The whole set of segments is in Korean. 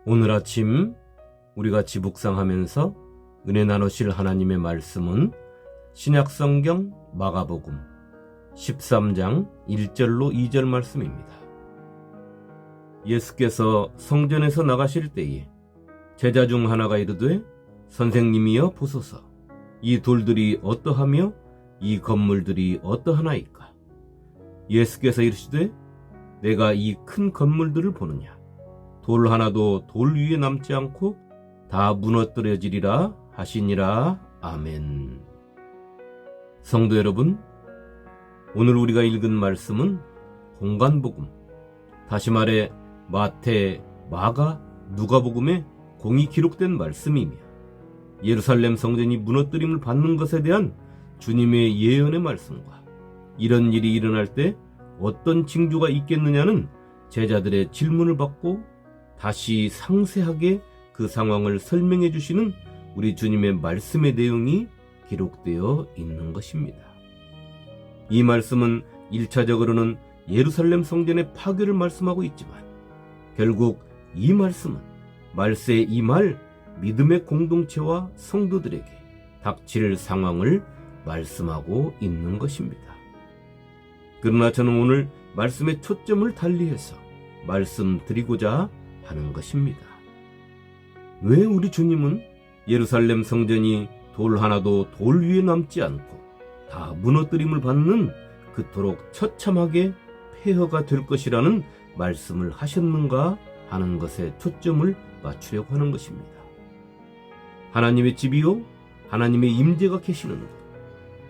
오늘 아침 우리가 같이 묵상하면서 은혜 나누실 하나님의 말씀은 신약성경 마가복음 13장 1절로 2절 말씀입니다. 예수께서 성전에서 나가실 때에 제자 중 하나가 이르되 선생님이여 보소서, 이 돌들이 어떠하며 이 건물들이 어떠하나이까? 예수께서 이르시되 내가 이 큰 건물들을 보느냐? 돌 하나도 돌 위에 남지 않고 다 무너뜨려지리라 하시니라. 아멘. 성도 여러분, 오늘 우리가 읽은 말씀은 공간복음, 다시 말해 마태, 마가, 누가복음에 공이 기록된 말씀이며 예루살렘 성전이 무너뜨림을 받는 것에 대한 주님의 예언의 말씀과 이런 일이 일어날 때 어떤 징조가 있겠느냐는 제자들의 질문을 받고 다시 상세하게 그 상황을 설명해 주시는 우리 주님의 말씀의 내용이 기록되어 있는 것입니다. 이 말씀은 1차적으로는 예루살렘 성전의 파괴를 말씀하고 있지만 결국 이 말씀은 말세에 임할 믿음의 공동체와 성도들에게 닥칠 상황을 말씀하고 있는 것입니다. 그러나 저는 오늘 말씀의 초점을 달리해서 말씀드리고자 하는 것입니다. 왜 우리 주님은 예루살렘 성전이 돌 하나도 돌 위에 남지 않고 다 무너뜨림을 받는 그토록 처참하게 폐허가 될 것이라는 말씀을 하셨는가 하는 것에 초점을 맞추려고 하는 것입니다. 하나님의 집이요, 하나님의 임재가 계시는 것,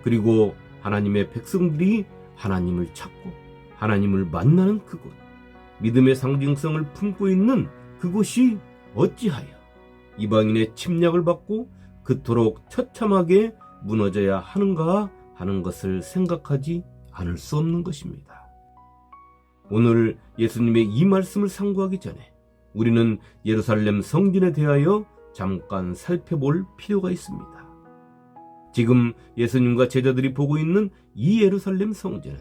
그리고 하나님의 백성들이 하나님을 찾고 하나님을 만나는 그곳, 믿음의 상징성을 품고 있는 그곳이 어찌하여 이방인의 침략을 받고 그토록 처참하게 무너져야 하는가 하는 것을 생각하지 않을 수 없는 것입니다. 오늘 예수님의 이 말씀을 상고하기 전에 우리는 예루살렘 성전에 대하여 잠깐 살펴볼 필요가 있습니다. 지금 예수님과 제자들이 보고 있는 이 예루살렘 성전은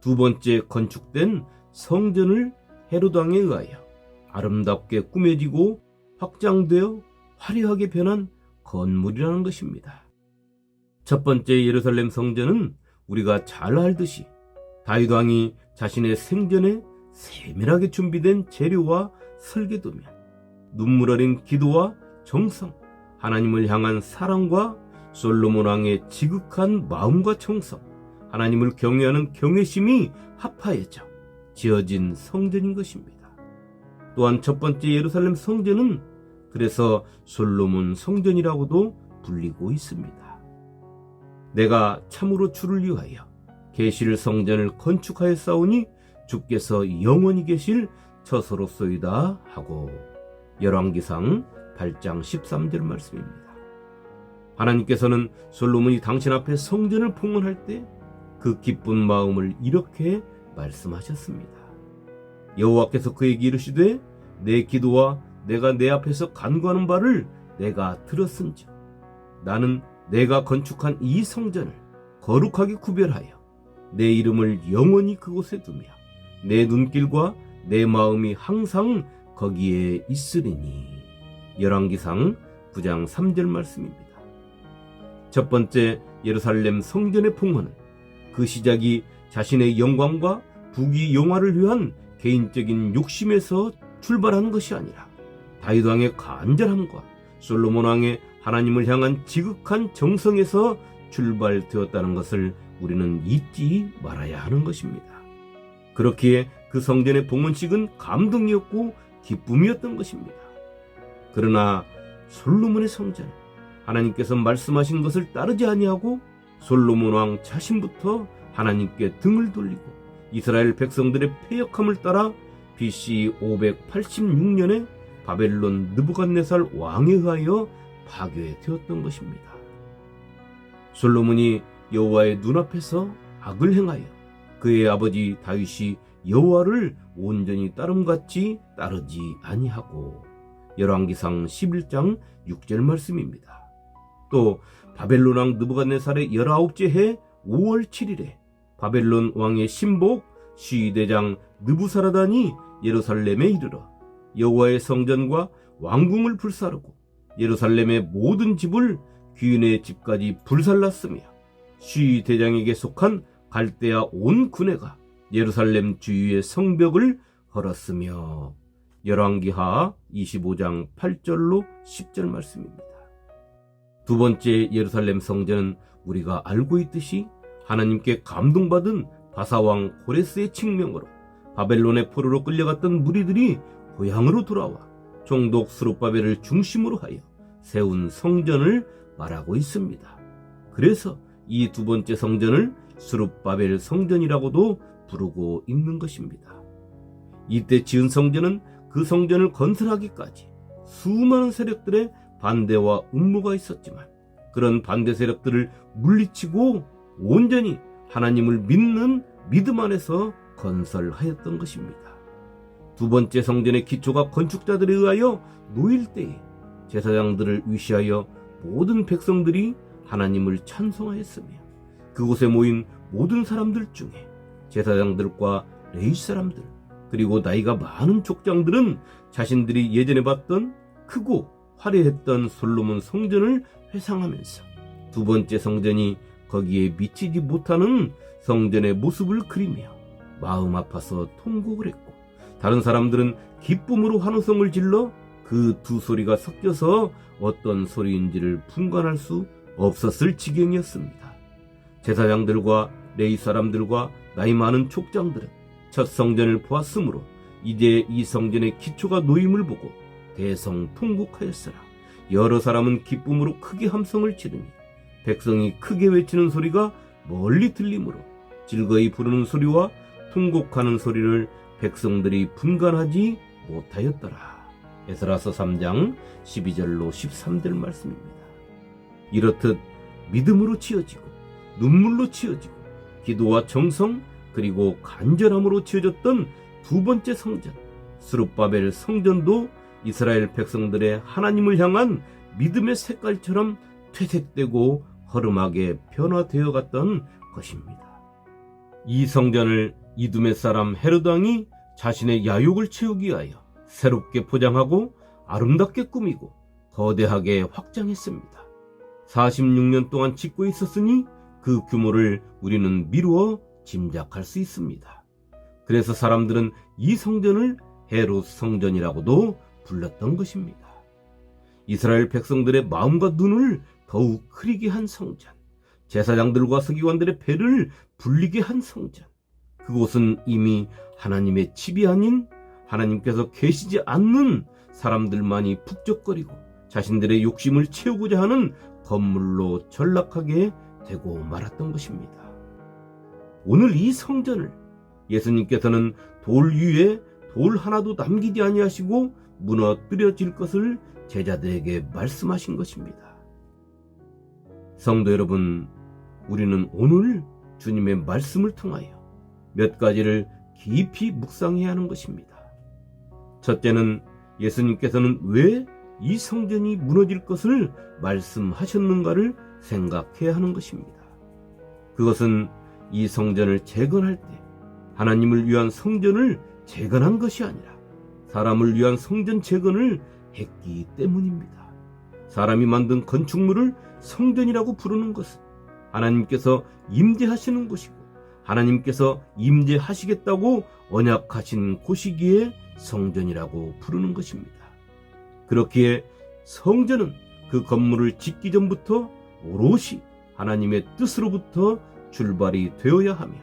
두 번째 건축된 성전을 헤롯 왕에 의하여 아름답게 꾸며지고 확장되어 화려하게 변한 건물이라는 것입니다. 첫 번째 예루살렘 성전은 우리가 잘 알듯이 다윗 왕이 자신의 생전에 세밀하게 준비된 재료와 설계도면 눈물 어린 기도와 정성, 하나님을 향한 사랑과 솔로몬 왕의 지극한 마음과 정성, 하나님을 경외하는 경외심이 합하여져 지어진 성전인 것입니다. 또한 첫 번째 예루살렘 성전은 그래서 솔로몬 성전이라고도 불리고 있습니다. 내가 참으로 주를 위하여 계실 성전을 건축하였사오니 주께서 영원히 계실 처소로소이다 하고 열왕기상 8장 13절 말씀입니다. 하나님께서는 솔로몬이 당신 앞에 성전을 봉헌할 때 그 기쁜 마음을 이렇게 말씀하셨습니다. 여호와께서 그에게 이르시되 내 기도와 내가 내 앞에서 간구하는 바를 내가 들었은즉 나는 내가 건축한 이 성전을 거룩하게 구별하여 내 이름을 영원히 그곳에 두며 내 눈길과 내 마음이 항상 거기에 있으리니. 열왕기상 9장 3절 말씀입니다. 첫 번째 예루살렘 성전의 봉헌은 그 시작이 자신의 영광과 부귀 영화를 위한 개인적인 욕심에서 출발하는 것이 아니라 다윗 왕의 간절함과 솔로몬 왕의 하나님을 향한 지극한 정성에서 출발되었다는 것을 우리는 잊지 말아야 하는 것입니다. 그렇기에 그 성전의 봉헌식은 감동이었고 기쁨이었던 것입니다. 그러나 솔로몬의 성전은 하나님께서 말씀하신 것을 따르지 아니하고 솔로몬 왕 자신부터 하나님께 등을 돌리고 이스라엘 백성들의 패역함을 따라 BC 586년에 바벨론 느부갓네살 왕에 의하여 파괴되었던 것입니다. 솔로몬이 여호와의 눈앞에서 악을 행하여 그의 아버지 다윗이 여호와를 온전히 따름같이 따르지 아니하고 열왕기상 11장 6절 말씀입니다. 또 바벨론 왕 느부갓네살의 19째 해 5월 7일에 바벨론 왕의 신복 시대장 느부사라단이 예루살렘에 이르러 여호와의 성전과 왕궁을 불사르고 예루살렘의 모든 집을 귀인의 집까지 불살랐으며 쉬 대장에게 속한 갈대아 온 군대가 예루살렘 주위의 성벽을 헐었으며. 열왕기하 25장 8절로 10절 말씀입니다. 두 번째 예루살렘 성전은 우리가 알고 있듯이 하나님께 감동받은 바사왕 고레스의 칙명으로 바벨론의 포로로 끌려갔던 무리들이 고향으로 돌아와 총독 스룹바벨을 중심으로 하여 세운 성전을 말하고 있습니다. 그래서 이 두 번째 성전을 스룹바벨 성전이라고도 부르고 있는 것입니다. 이때 지은 성전은 그 성전을 건설하기까지 수많은 세력들의 반대와 음모가 있었지만 그런 반대 세력들을 물리치고 온전히 하나님을 믿는 믿음 안에서 건설하였던 것입니다. 두 번째 성전의 기초가 건축자들에 의하여 놓일 때에 제사장들을 위시하여 모든 백성들이 하나님을 찬송하였으며 그곳에 모인 모든 사람들 중에 제사장들과 레위 사람들 그리고 나이가 많은 족장들은 자신들이 예전에 봤던 크고 화려했던 솔로몬 성전을 회상하면서 두 번째 성전이 거기에 미치지 못하는 성전의 모습을 그리며 마음 아파서 통곡을 했고 다른 사람들은 기쁨으로 환호성을 질러 그 두 소리가 섞여서 어떤 소리인지를 분간할 수 없었을 지경이었습니다. 제사장들과 레위 사람들과 나이 많은 족장들은 첫 성전을 보았으므로 이제 이 성전의 기초가 놓임을 보고 대성통곡하였으나 여러 사람은 기쁨으로 크게 함성을 치르니 백성이 크게 외치는 소리가 멀리 들리므로 즐거이 부르는 소리와 통곡하는 소리를 백성들이 분간하지 못하였더라. 에스라서 3장 12절로 13절 말씀입니다. 이렇듯 믿음으로 지어지고 눈물로 지어지고 기도와 정성 그리고 간절함으로 지어졌던 두 번째 성전 스룹바벨 성전도 이스라엘 백성들의 하나님을 향한 믿음의 색깔처럼 퇴색되고 허름하게 변화되어 갔던 것입니다. 이 성전을 이두메 사람 헤롯 왕이 자신의 야욕을 채우기 위하여 새롭게 포장하고 아름답게 꾸미고 거대하게 확장했습니다. 46년 동안 짓고 있었으니 그 규모를 우리는 미루어 짐작할 수 있습니다. 그래서 사람들은 이 성전을 헤롯 성전이라고도 불렀던 것입니다. 이스라엘 백성들의 마음과 눈을 더욱 흐리게 한 성전, 제사장들과 서기관들의 배를 불리게 한 성전, 그곳은 이미 하나님의 집이 아닌 하나님께서 계시지 않는 사람들만이 북적거리고 자신들의 욕심을 채우고자 하는 건물로 전락하게 되고 말았던 것입니다. 오늘 이 성전을 예수님께서는 돌 위에 돌 하나도 남기지 아니하시고 무너뜨려질 것을 제자들에게 말씀하신 것입니다. 성도 여러분, 우리는 오늘 주님의 말씀을 통하여 몇 가지를 깊이 묵상해야 하는 것입니다. 첫째는 예수님께서는 왜 이 성전이 무너질 것을 말씀하셨는가를 생각해야 하는 것입니다. 그것은 이 성전을 재건할 때 하나님을 위한 성전을 재건한 것이 아니라 사람을 위한 성전 재건을 했기 때문입니다. 사람이 만든 건축물을 성전이라고 부르는 것은 하나님께서 임재하시는 곳이고 하나님께서 임재하시겠다고 언약하신 곳이기에 성전이라고 부르는 것입니다. 그렇기에 성전은 그 건물을 짓기 전부터 오롯이 하나님의 뜻으로부터 출발이 되어야 하며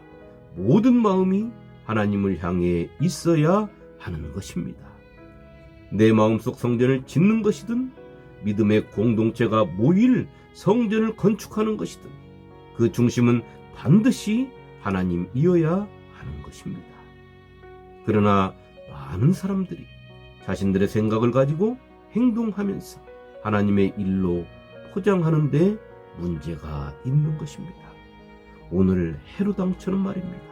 모든 마음이 하나님을 향해 있어야 하는 것입니다. 내 마음속 성전을 짓는 것이든 믿음의 공동체가 모일 성전을 건축하는 것이든 그 중심은 반드시 하나님이어야 하는 것입니다. 그러나 많은 사람들이 자신들의 생각을 가지고 행동하면서 하나님의 일로 포장하는 데 문제가 있는 것입니다. 오늘 헤롯 왕처럼 말입니다.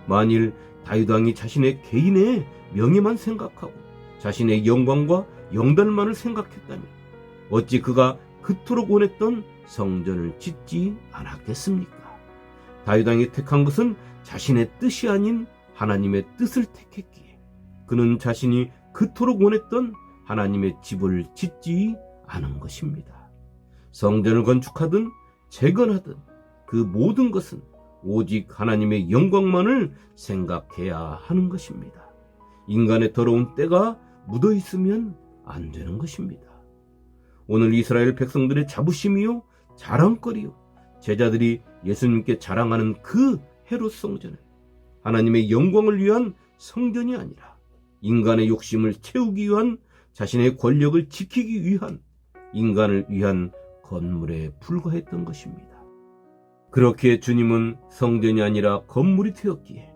만일 다윗 왕이 자신의 개인의 명예만 생각하고 자신의 영광과 영달만을 생각했다면 어찌 그가 그토록 원했던 성전을 짓지 않았겠습니까? 다윗 왕이 택한 것은 자신의 뜻이 아닌 하나님의 뜻을 택했기에 그는 자신이 그토록 원했던 하나님의 집을 짓지 않은 것입니다. 성전을 건축하든 재건하든 그 모든 것은 오직 하나님의 영광만을 생각해야 하는 것입니다. 인간의 더러운 때가 묻어 있으면 안 되는 것입니다. 오늘 이스라엘 백성들의 자부심이요 자랑거리요 제자들이 예수님께 자랑하는 그 헤롯 성전은 하나님의 영광을 위한 성전이 아니라 인간의 욕심을 채우기 위한, 자신의 권력을 지키기 위한, 인간을 위한 건물에 불과했던 것입니다. 그렇게 주님은 성전이 아니라 건물이 되었기에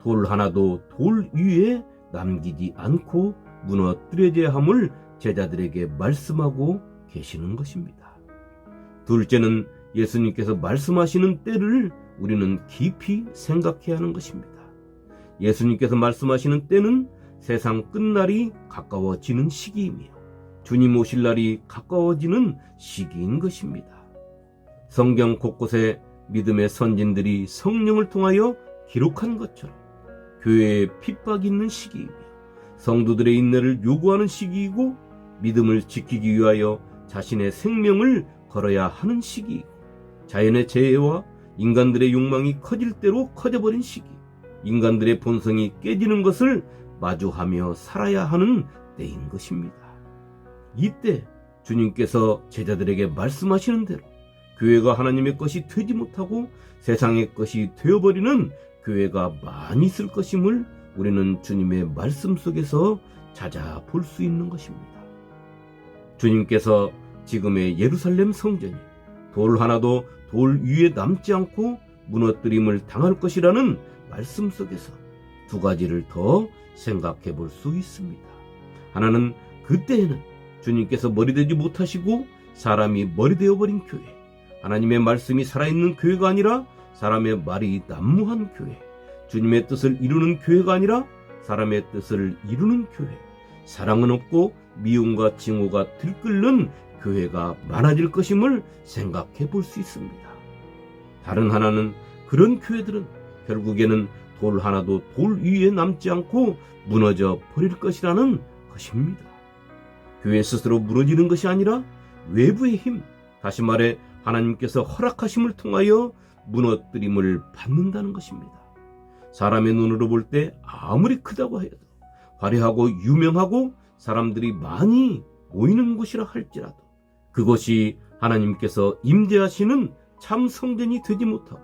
돌 하나도 돌 위에 남기지 않고 무너뜨려져야 함을 제자들에게 말씀하고 계시는 것입니다. 둘째는 예수님께서 말씀하시는 때를 우리는 깊이 생각해야 하는 것입니다. 예수님께서 말씀하시는 때는 세상 끝날이 가까워지는 시기이며 주님 오실 날이 가까워지는 시기인 것입니다. 성경 곳곳에 믿음의 선진들이 성령을 통하여 기록한 것처럼 교회에 핍박이 있는 시기이며 성도들의 인내를 요구하는 시기이고 믿음을 지키기 위하여 자신의 생명을 걸어야 하는 시기이고 자연의 재해와 인간들의 욕망이 커질 대로 커져버린 시기, 인간들의 본성이 깨지는 것을 마주하며 살아야 하는 때인 것입니다. 이때 주님께서 제자들에게 말씀하시는 대로 교회가 하나님의 것이 되지 못하고 세상의 것이 되어버리는 교회가 많이 있을 것임을 우리는 주님의 말씀 속에서 찾아볼 수 있는 것입니다. 주님께서 지금의 예루살렘 성전이 돌 하나도 돌 위에 남지 않고 무너뜨림을 당할 것이라는 말씀 속에서 두 가지를 더 생각해 볼 수 있습니다. 하나는 그때에는 주님께서 머리 되지 못하시고 사람이 머리 되어버린 교회, 하나님의 말씀이 살아있는 교회가 아니라 사람의 말이 난무한 교회, 주님의 뜻을 이루는 교회가 아니라 사람의 뜻을 이루는 교회, 사랑은 없고 미움과 징후가 들끓는 교회가 많아질 것임을 생각해 볼 수 있습니다. 다른 하나는 그런 교회들은 결국에는 돌 하나도 돌 위에 남지 않고 무너져 버릴 것이라는 것입니다. 교회 스스로 무너지는 것이 아니라 외부의 힘, 다시 말해 하나님께서 허락하심을 통하여 무너뜨림을 받는다는 것입니다. 사람의 눈으로 볼 때 아무리 크다고 해도 화려하고 유명하고 사람들이 많이 모이는 곳이라 할지라도 그것이 하나님께서 임재하시는 참 성전이 되지 못하고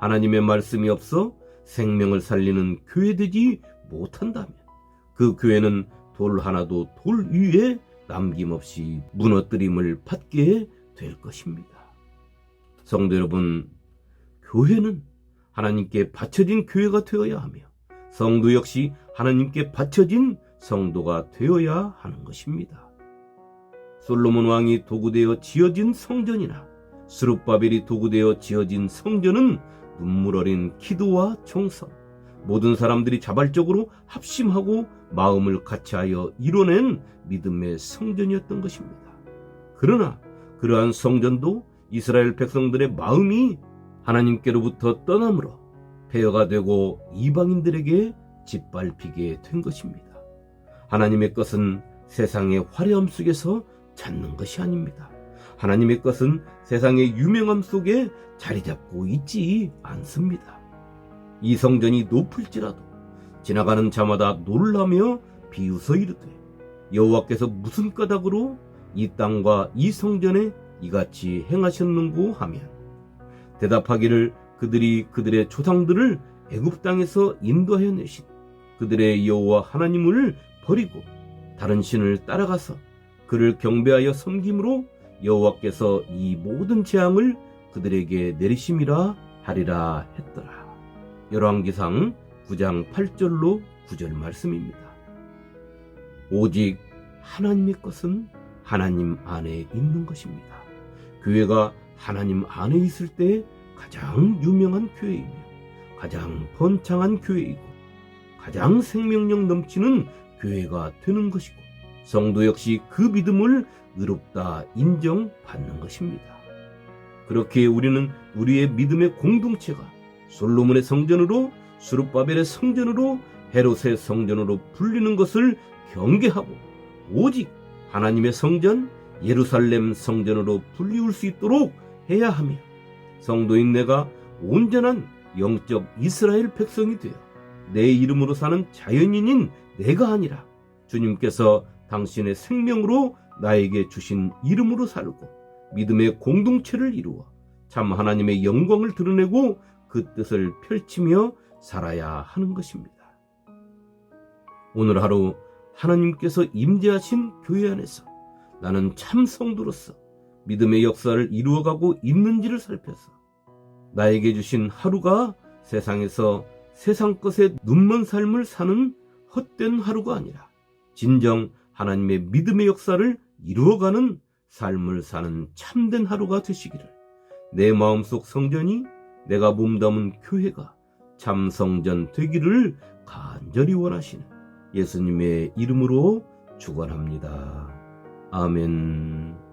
하나님의 말씀이 없어 생명을 살리는 교회되지 못한다면 그 교회는 돌 하나도 돌 위에 남김없이 무너뜨림을 받게 될 것입니다. 성도 여러분, 교회는 하나님께 바쳐진 교회가 되어야 하며 성도 역시 하나님께 바쳐진 성도가 되어야 하는 것입니다. 솔로몬 왕이 도구되어 지어진 성전이나 스룹바벨이 도구되어 지어진 성전은 눈물 어린 기도와 정성, 모든 사람들이 자발적으로 합심하고 마음을 같이하여 이뤄낸 믿음의 성전이었던 것입니다. 그러나 그러한 성전도 이스라엘 백성들의 마음이 하나님께로부터 떠남으로 폐허가 되고 이방인들에게 짓밟히게 된 것입니다. 하나님의 것은 세상의 화려함 속에서 찾는 것이 아닙니다. 하나님의 것은 세상의 유명함 속에 자리 잡고 있지 않습니다. 이 성전이 높을지라도 지나가는 자마다 놀라며 비웃어 이르되 여호와께서 무슨 까닭으로 이 땅과 이 성전에 이같이 행하셨는고 하면 대답하기를 그들이 그들의 조상들을 애굽 땅에서 인도하여 내신 그들의 여호와 하나님을 버리고 다른 신을 따라가서 그를 경배하여 섬김으로 여호와께서 이 모든 재앙을 그들에게 내리심이라 하리라 했더라. 열왕기상 9장 8절로 9절 말씀입니다. 오직 하나님의 것은 하나님 안에 있는 것입니다. 교회가 하나님 안에 있을 때 가장 유명한 교회이며 가장 번창한 교회이고 가장 생명력 넘치는 교회가 되는 것이고 성도 역시 그 믿음을 의롭다 인정받는 것입니다. 그렇게 우리는 우리의 믿음의 공동체가 솔로몬의 성전으로 스룹바벨의 성전으로 헤롯의 성전으로 불리는 것을 경계하고 오직 하나님의 성전 예루살렘 성전으로 불리울 수 있도록 해야 하며, 성도인 내가 온전한 영적 이스라엘 백성이 되어 내 이름으로 사는 자연인인 내가 아니라 주님께서 당신의 생명으로 나에게 주신 이름으로 살고 믿음의 공동체를 이루어 참 하나님의 영광을 드러내고 그 뜻을 펼치며 살아야 하는 것입니다. 오늘 하루 하나님께서 임재하신 교회 안에서 나는 참 성도로서 믿음의 역사를 이루어가고 있는지를 살펴서 나에게 주신 하루가 세상에서 세상 것에 눈먼 삶을 사는 헛된 하루가 아니라 진정 하나님의 믿음의 역사를 이루어가는 삶을 사는 참된 하루가 되시기를, 내 마음속 성전이 내가 몸담은 교회가 참 성전 되기를 간절히 원하시는 예수님의 이름으로 축원합니다. 아멘.